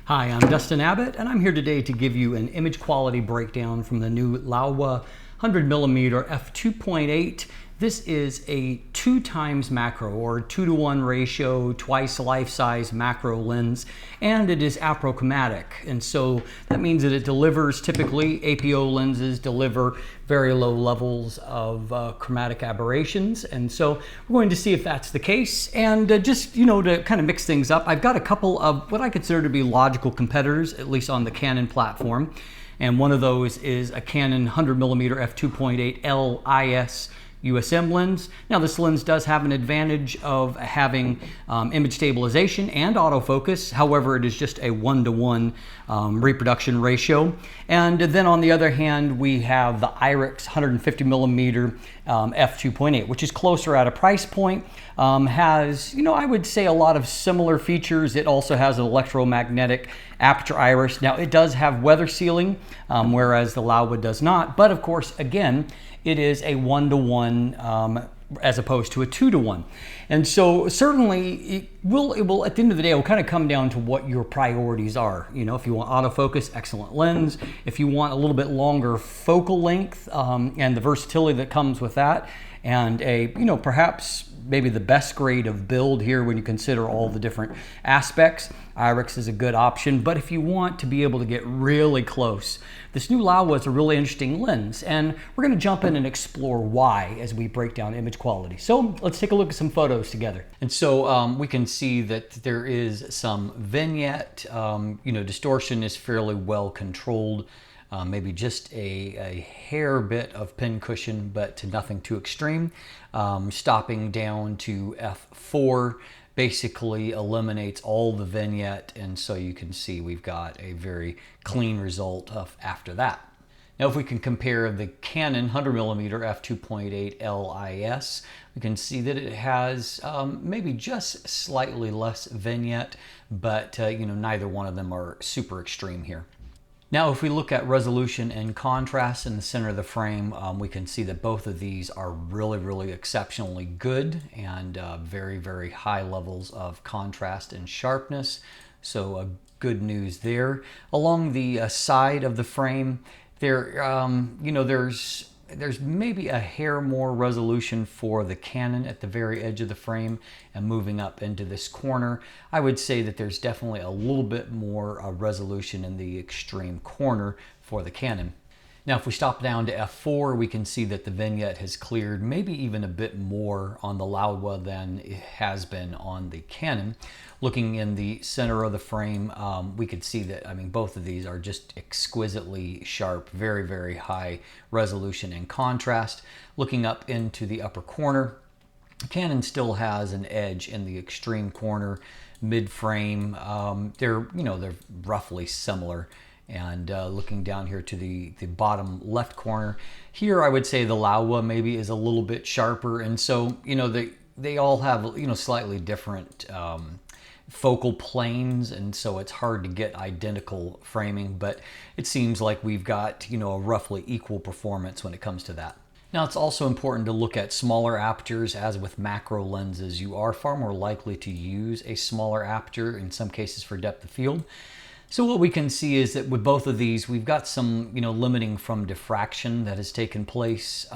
Hi, I'm Dustin Abbott, and I'm here today to give you an image quality breakdown from the new Laowa 100mm F2.8. This is a 2x macro, or 2-to-1 ratio, twice life-size macro lens, and it is apochromatic. And so that means that it delivers, typically APO lenses deliver very low levels of chromatic aberrations. And so we're going to see if that's the case. And just, to kind of mix things up, I've got a couple of what I consider to be logical competitors, at least on the Canon platform. And one of those is a Canon 100mm F2.8 LIS USM lens. Now this lens does have an advantage of having image stabilization and autofocus. However, it is just a 1-to-1 reproduction ratio. And then on the other hand, we have the Irix 150mm F2.8, which is closer at a price point. Has, I would say a lot of similar features. It also has an electromagnetic aperture iris. Now it does have weather sealing, whereas the Laowa does not. But of course, again, it is a 1-to-1 as opposed to a 2-to-1. And so certainly it will at the end of the day, it will kind of come down to what your priorities are. If you want autofocus, excellent lens. If you want a little bit longer focal length and the versatility that comes with that, and a, perhaps maybe the best grade of build here when you consider all the different aspects, Irix is a good option. But if you want to be able to get really close, this new Laowa is a really interesting lens, and we're going to jump in and explore why as we break down image quality. So let's take a look at some photos together. And so we can see that there is some vignette, distortion is fairly well controlled. Maybe just a hair bit of pin cushion, but nothing too extreme. Stopping down to F4 basically eliminates all the vignette, and so you can see we've got a very clean result after that. Now if we can compare the Canon 100mm F2.8 LIS, we can see that it has maybe just slightly less vignette, but neither one of them are super extreme here. Now if we look at resolution and contrast in the center of the frame, we can see that both of these are really exceptionally good, and very, very high levels of contrast and sharpness. So good news there. Along the side of the frame, there's maybe a hair more resolution for the Canon at the very edge of the frame, and moving up into this corner, I would say that there's definitely a little bit more resolution in the extreme corner for the Canon. Now if we stop down to F4, we can see that the vignette has cleared maybe even a bit more on the Laowa than it has been on the Canon. Looking in the center of the frame, we could see that, both of these are just exquisitely sharp, very, very high resolution and contrast. Looking up into the upper corner, Canon still has an edge in the extreme corner, mid-frame. They're roughly similar. And looking down here to the bottom left corner, here I would say the Laowa maybe is a little bit sharper. And so, they all have, slightly different focal planes, and so it's hard to get identical framing, but it seems like we've got, a roughly equal performance when it comes to that. Now it's also important to look at smaller apertures. As with macro lenses, you are far more likely to use a smaller aperture, in some cases for depth of field. So what we can see is that with both of these, we've got some, limiting from diffraction that has taken place.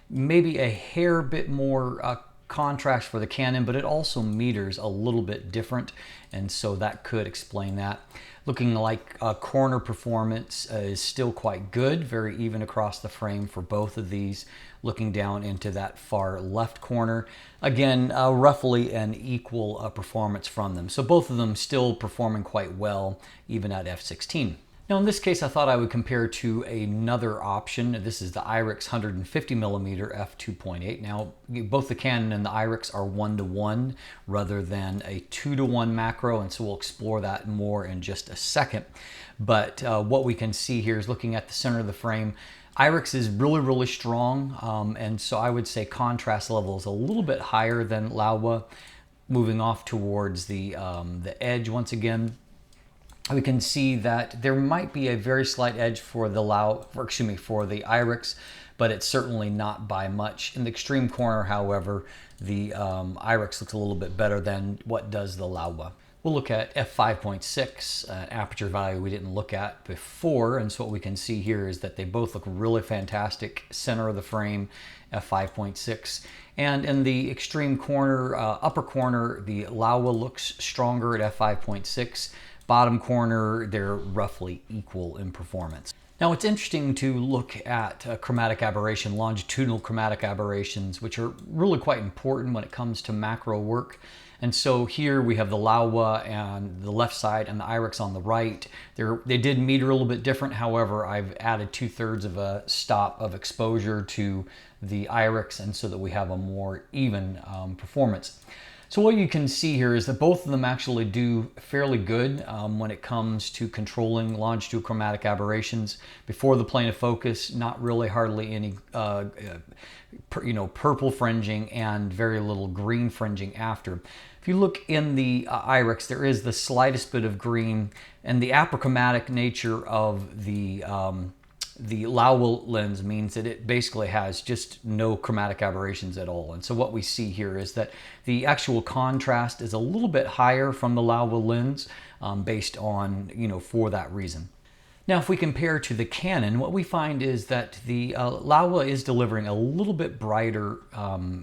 Maybe a hair bit more contrast for the Canon, but it also meters a little bit different, and so that could explain that. Looking like corner performance is still quite good, very even across the frame for both of these. Looking down into that far left corner, again, roughly an equal performance from them. So both of them still performing quite well, even at f/16. Now in this case, I thought I would compare to another option. This is the Irix 150mm F2.8. Now, both the Canon and the Irix are 1-to-1 rather than a 2-to-1 macro, and so we'll explore that more in just a second. But what we can see here is looking at the center of the frame, Irix is really strong, and so I would say contrast level is a little bit higher than Laowa. Moving off towards the edge once again, we can see that there might be a very slight edge for the Irix, but it's certainly not by much. In the extreme corner, however, the Irix looks a little bit better than what does the Laowa. We'll look at f5.6, an aperture value we didn't look at before, and so what we can see here is that they both look really fantastic. Center of the frame, f5.6, and in the extreme corner, upper corner, the Laowa looks stronger at f5.6. Bottom corner, they're roughly equal in performance. Now it's interesting to look at chromatic aberration, longitudinal chromatic aberrations, which are really quite important when it comes to macro work. And so here we have the Laowa on the left side and the Irix on the right. They did meter a little bit different. However, I've added 2/3 of a stop of exposure to the Irix, and so that we have a more even performance. So what you can see here is that both of them actually do fairly good when it comes to controlling longitudinal chromatic aberrations. Before the plane of focus, not really hardly any purple fringing and very little green fringing after. If you look in the Irix, there is the slightest bit of green, and the apochromatic nature of the Laowa lens means that it basically has just no chromatic aberrations at all. And so what we see here is that the actual contrast is a little bit higher from the Laowa lens based on, for that reason. Now, if we compare to the Canon, what we find is that the Laowa is delivering a little bit brighter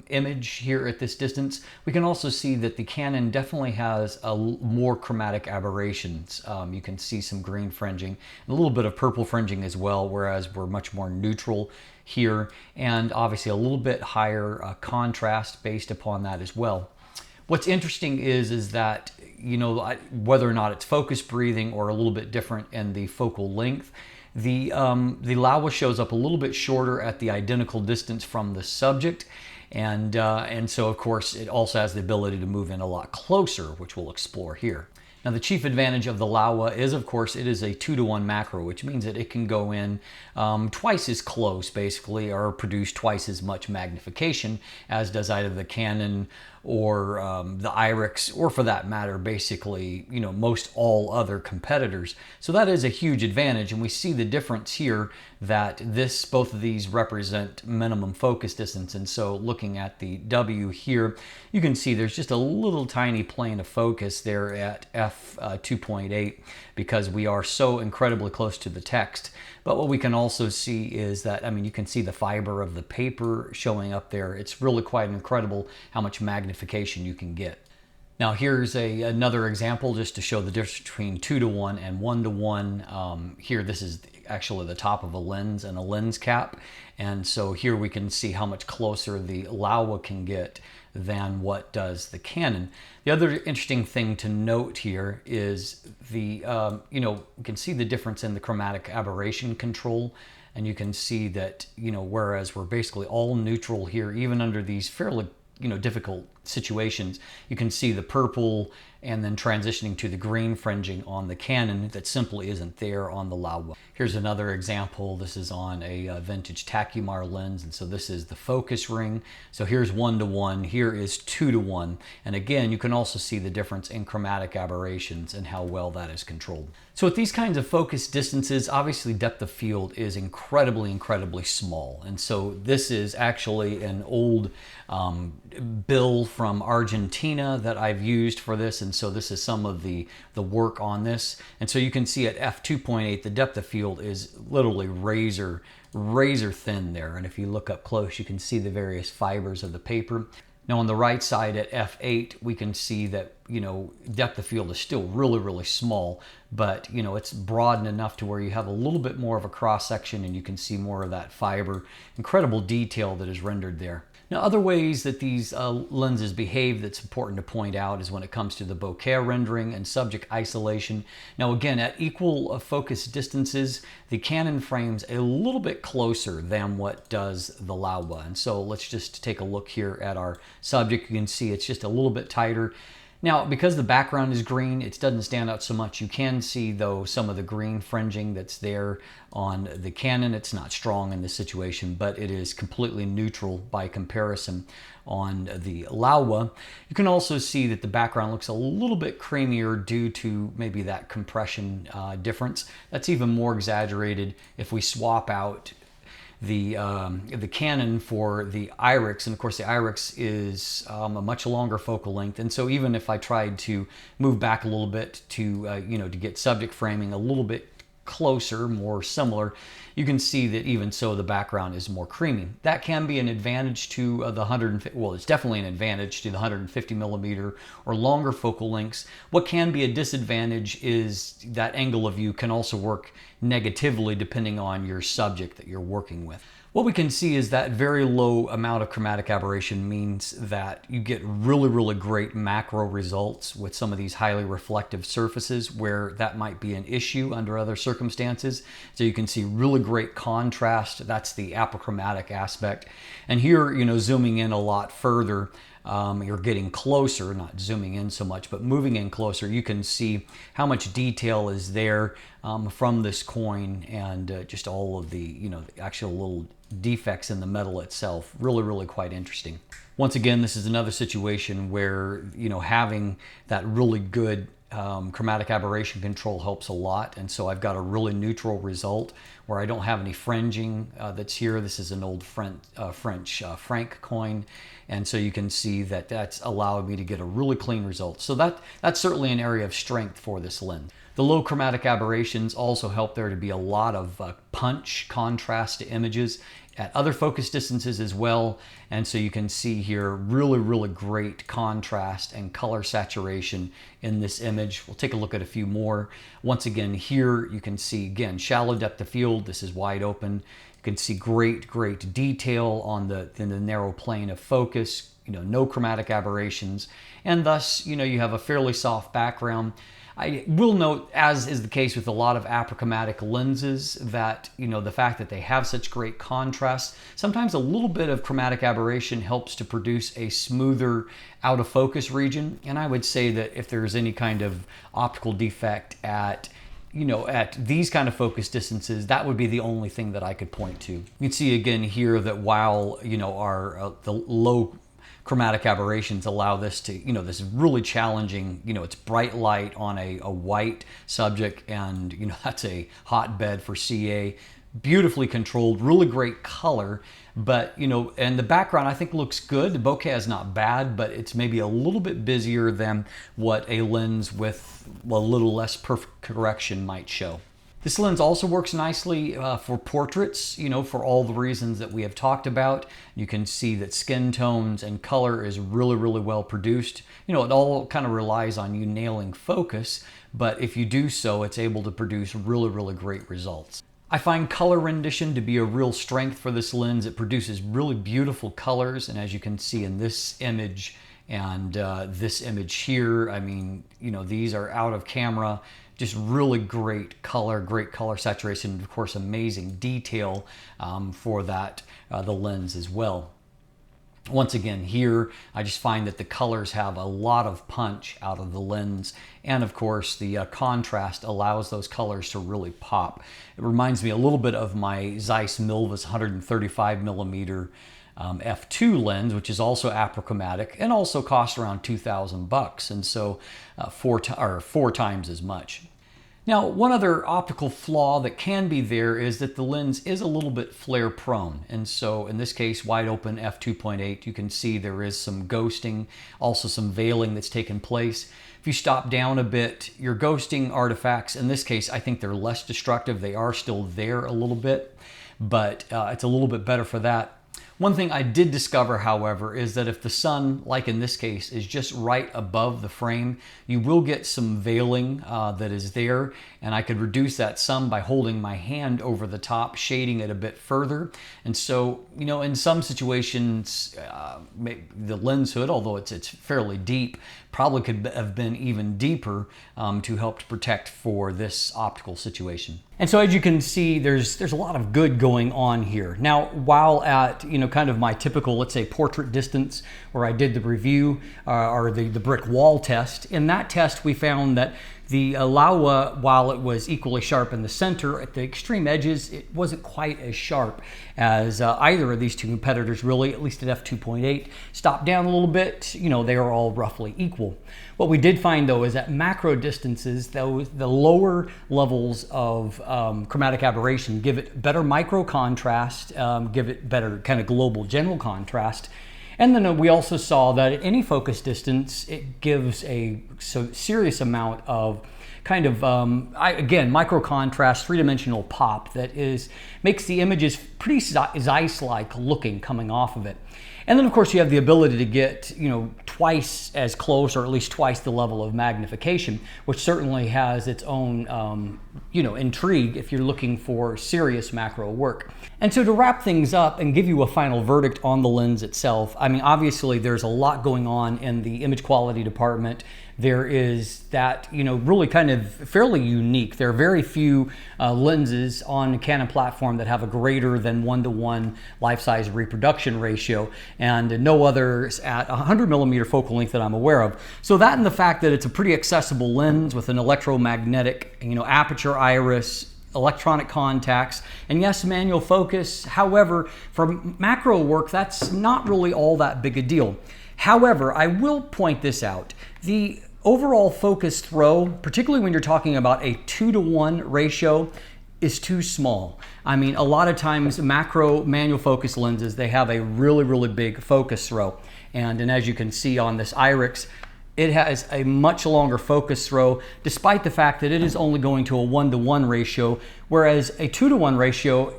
image here at this distance. We can also see that the Canon definitely has more chromatic aberrations. You can see some green fringing, a little bit of purple fringing as well, whereas we're much more neutral here, and obviously a little bit higher contrast based upon that as well. What's interesting is that, whether or not it's focus breathing or a little bit different in the focal length, the Laowa shows up a little bit shorter at the identical distance from the subject. And so, of course, it also has the ability to move in a lot closer, which we'll explore here. Now, the chief advantage of the Laowa is, of course, it is a 2-to-1 macro, which means that it can go in twice as close, basically, or produce twice as much magnification as does either the Canon or the Irix, or for that matter, basically, most all other competitors. So that is a huge advantage, and we see the difference here that both of these represent minimum focus distance. And so looking at the W here, you can see there's just a little tiny plane of focus there at f2.8 because we are so incredibly close to the text. But what we can also see is that, you can see the fiber of the paper showing up there. It's really quite incredible how much magnification you can get. Now here's another example just to show the difference between 2-to-1 and 1-to-1. Here, this is actually the top of a lens and a lens cap. And so here we can see how much closer the Laowa can get than what does the Canon. The other interesting thing to note here is you can see the difference in the chromatic aberration control. And you can see that, whereas we're basically all neutral here, even under these fairly difficult situations, you can see the purple and then transitioning to the green fringing on the Canon that simply isn't there on the Laowa. Here's another example. This is on a vintage Tacumar lens, and so this is the focus ring. So here's 1-to-1, here is 2-to-1, and again, you can also see the difference in chromatic aberrations and how well that is controlled. So at these kinds of focus distances, obviously depth of field is incredibly small, and so this is actually an old bill from Argentina that I've used for this, and so this is some of the work on this. And so you can see at f2.8 the depth of field is literally razor thin there, and if you look up close you can see the various fibers of the paper. Now on the right side at f8 we can see that depth of field is still really small, but it's broadened enough to where you have a little bit more of a cross section and you can see more of that fiber. Incredible detail that is rendered there. Now, other ways that these lenses behave that's important to point out is when it comes to the bokeh rendering and subject isolation. Now, again, at equal focus distances, the Canon frames a little bit closer than what does the Laowa. And so let's just take a look here at our subject. You can see it's just a little bit tighter. Now, because the background is green, it doesn't stand out so much. You can see, though, some of the green fringing that's there on the Canon. It's not strong in this situation, but it is completely neutral by comparison on the Laowa. You can also see that the background looks a little bit creamier due to maybe that compression difference. That's even more exaggerated if we swap out the Canon for the Irix, and of course the Irix is a much longer focal length, and so even if I tried to move back a little bit to you know, to get subject framing a little bit closer, more similar, you can see that even so the background is more creamy. That can be an advantage to the 150, well, it's definitely an advantage to the 150mm or longer focal lengths. What can be a disadvantage is that angle of view can also work negatively depending on your subject that you're working with. What we can see is that very low amount of chromatic aberration means that you get really great macro results with some of these highly reflective surfaces where that might be an issue under other circumstances. So you can see really great contrast. That's the apochromatic aspect. And here, you know, zooming in a lot further, you're getting closer, not zooming in so much, but moving in closer, you can see how much detail is there from this coin, and just all of the, you know, the actual little defects in the metal itself. Really quite interesting. Once again, this is another situation where, you know, having that really good chromatic aberration control helps a lot, and so I've got a really neutral result where I don't have any fringing that's here. This is an old French franc coin, and so you can see that that's allowed me to get a really clean result. So that's certainly an area of strength for this lens. The low chromatic aberrations also help there to be a lot of punch, contrast to images at other focus distances as well. And so you can see here really great contrast and color saturation in this image. We'll take a look at a few more. Once again, here you can see, again, shallow depth of field. This is wide open. You can see great detail on in the narrow plane of focus, you know, no chromatic aberrations, and thus, you know, you have a fairly soft background. I will note, as is the case with a lot of apochromatic lenses, that, you know, the fact that they have such great contrast, sometimes a little bit of chromatic aberration helps to produce a smoother out of focus region. And I would say that if there's any kind of optical defect at, you know, at these kind of focus distances, that would be the only thing that I could point to. You can see again here that while, you know, our the low chromatic aberrations allow this to, you know, this is really challenging, you know, it's bright light on a white subject, and, you know, that's a hotbed for CA. Beautifully controlled, really great color, but, you know, and the background I think looks good. The bokeh is not bad, but it's maybe a little bit busier than what a lens with a little less perfect correction might show. This lens also works nicely for portraits, you know, for all the reasons that we have talked about. You can see that skin tones and color is really well produced. You know, it all kind of relies on you nailing focus, but if you do so, it's able to produce really great results. I find color rendition to be a real strength for this lens. It produces really beautiful colors, and as you can see in this image and this image here, I mean, you know, these are out of camera. Just really great color saturation, and of course amazing detail for that, the lens as well. Once again, here I just find that the colors have a lot of punch out of the lens, and of course the contrast allows those colors to really pop. It reminds me a little bit of my Zeiss Milvus 135mm F2 lens, which is also apochromatic and also costs around $2,000, and so four times as much. Now, one other optical flaw that can be there is that the lens is a little bit flare prone, and so in this case, wide open f2.8, you can see there is some ghosting, also some veiling that's taken place. If you stop down a bit, your ghosting artifacts, in this case, I think they're less destructive. They are still there a little bit, but it's a little bit better for that. One thing I did discover, however, is that if the sun, like in this case, is just right above the frame, you will get some veiling that is there, and I could reduce that some by holding my hand over the top, shading it a bit further. And so, you know, in some situations, the lens hood, although it's fairly deep, probably could have been even deeper to help to protect for this optical situation. And so as you can see, there's a lot of good going on here. Now, while at, you know, kind of my typical, let's say, portrait distance where I did the review or the brick wall test, in that test we found that The Laowa, while it was equally sharp in the center, at the extreme edges, it wasn't quite as sharp as either of these two competitors really, at least at f2.8. Stopped down a little bit, you know, they are all roughly equal. What we did find though is at macro distances, the lower levels of chromatic aberration give it better micro contrast, give it better kind of global general contrast. And then we also saw that at any focus distance, it gives a serious amount of kind of, again, micro contrast, three-dimensional pop that makes the images pretty Zeiss-like looking coming off of it. And then of course you have the ability to get, you know, twice as close or at least twice the level of magnification, which certainly has its own, you know, intrigue if you're looking for serious macro work. And so to wrap things up and give you a final verdict on the lens itself, I mean, obviously there's a lot going on in the image quality department. There is that, you know, really kind of fairly unique. There are very few lenses on the Canon platform that have a greater than 1:1 life-size reproduction ratio, and no others at 100mm focal length that I'm aware of. So that and the fact that it's a pretty accessible lens with an electromagnetic, you know, aperture iris, electronic contacts, and yes, manual focus. However, for macro work, that's not really all that big a deal. However, I will point this out. The overall focus throw, particularly when you're talking about a 2:1 ratio, is too small. I mean, a lot of times macro manual focus lenses, they have a really, really big focus throw. And as you can see on this Irix, it has a much longer focus throw, despite the fact that it is only going to a 1:1 ratio, whereas a 2:1 ratio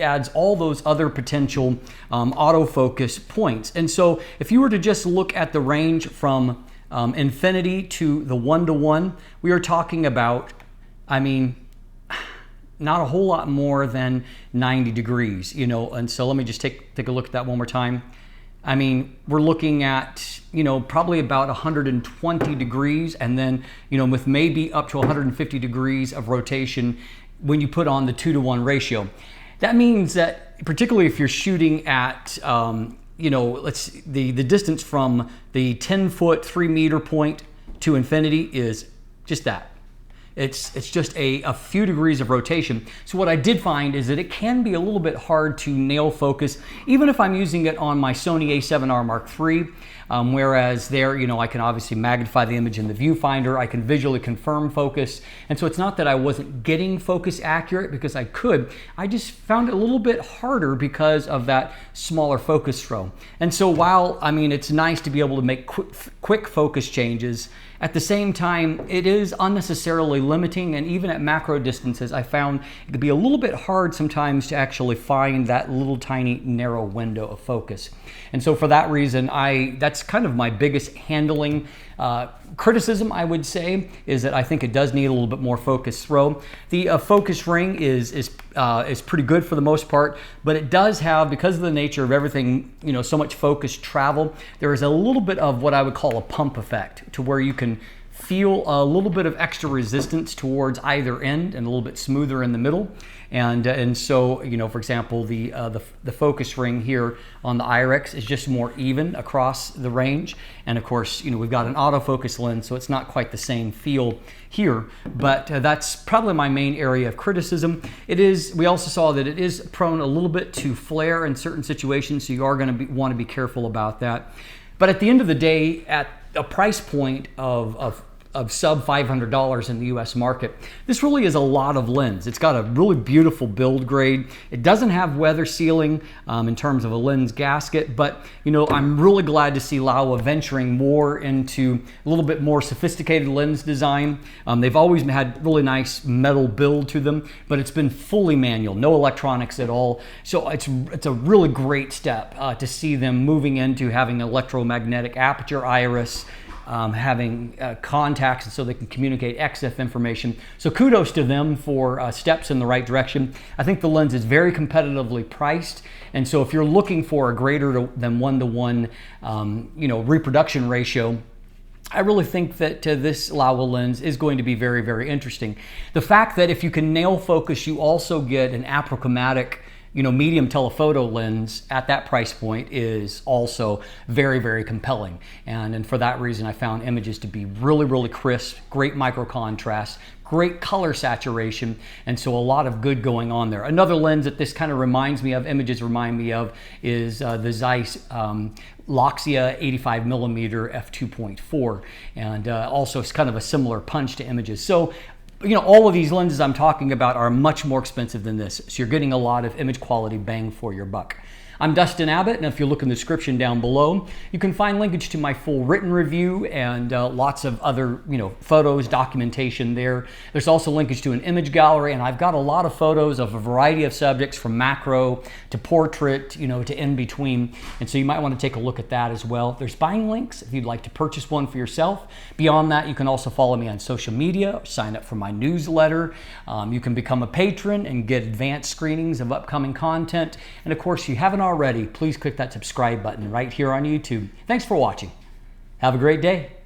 adds all those other potential autofocus points. And so if you were to just look at the range from infinity to the 1:1, we are talking about, I mean, not a whole lot more than 90 degrees, you know. And so let me just take a look at that one more time. I mean, we're looking at, you know, probably about 120 degrees, and then, you know, with maybe up to 150 degrees of rotation when you put on the 2:1 ratio. That means that, particularly if you're shooting at, you know, the distance from the 10-foot, 3-meter point to infinity is just that. It's just a few degrees of rotation. So what I did find is that it can be a little bit hard to nail focus, even if I'm using it on my Sony A7R Mark III, whereas there, you know, I can obviously magnify the image in the viewfinder, I can visually confirm focus, and so it's not that I wasn't getting focus accurate, because I could. I just found it a little bit harder because of that smaller focus throw. And so while, I mean, it's nice to be able to make quick focus changes, at the same time, it is unnecessarily limiting, and even at macro distances, I found it could be a little bit hard sometimes to actually find that little tiny narrow window of focus. And so for that reason, that's kind of my biggest handling criticism, I would say, is that I think it does need a little bit more focus throw. The focus ring is pretty good for the most part, but it does have, because of the nature of everything, you know, so much focus travel, there is a little bit of what I would call a pump effect, to where you can feel a little bit of extra resistance towards either end and a little bit smoother in the middle. And so, you know, for example, the focus ring here on the Irix is just more even across the range. And of course, you know, we've got an autofocus lens, so it's not quite the same feel here, but that's probably my main area of criticism. We also saw that it is prone a little bit to flare in certain situations, so you are going to want to be careful about that. But at the end of the day, at a price point of sub $500 in the US market, this really is a lot of lens. It's got a really beautiful build grade. It doesn't have weather sealing in terms of a lens gasket, but you know, I'm really glad to see Laowa venturing more into a little bit more sophisticated lens design. They've always had really nice metal build to them, but it's been fully manual, no electronics at all. So it's a really great step to see them moving into having electromagnetic aperture iris, having contacts so they can communicate EXIF information. So kudos to them for steps in the right direction. I think the lens is very competitively priced, and so if you're looking for a greater than 1:1 you know, reproduction ratio, I really think that this Laowa lens is going to be very, very interesting. The fact that if you can nail focus, you also get an apochromatic medium telephoto lens at that price point is also very, very compelling. And for that reason, I found images to be really, really crisp, great micro contrast, great color saturation, and so a lot of good going on there. Another lens that this kind of reminds me of, images remind me of, is the Zeiss Laowa 85mm F2.4, and also it's kind of a similar punch to images. So all of these lenses I'm talking about are much more expensive than this, so you're getting a lot of image quality bang for your buck. I'm Dustin Abbott, and if you look in the description down below, you can find linkage to my full written review and lots of other photos, documentation there. There's also linkage to an image gallery, and I've got a lot of photos of a variety of subjects, from macro to portrait, to in between, and so you might want to take a look at that as well. There's buying links if you'd like to purchase one for yourself. Beyond that, you can also follow me on social media, sign up for my newsletter. You can become a patron and get advanced screenings of upcoming content, and of course, if you haven't already, please click that subscribe button right here on YouTube. Thanks for watching. Have a great day.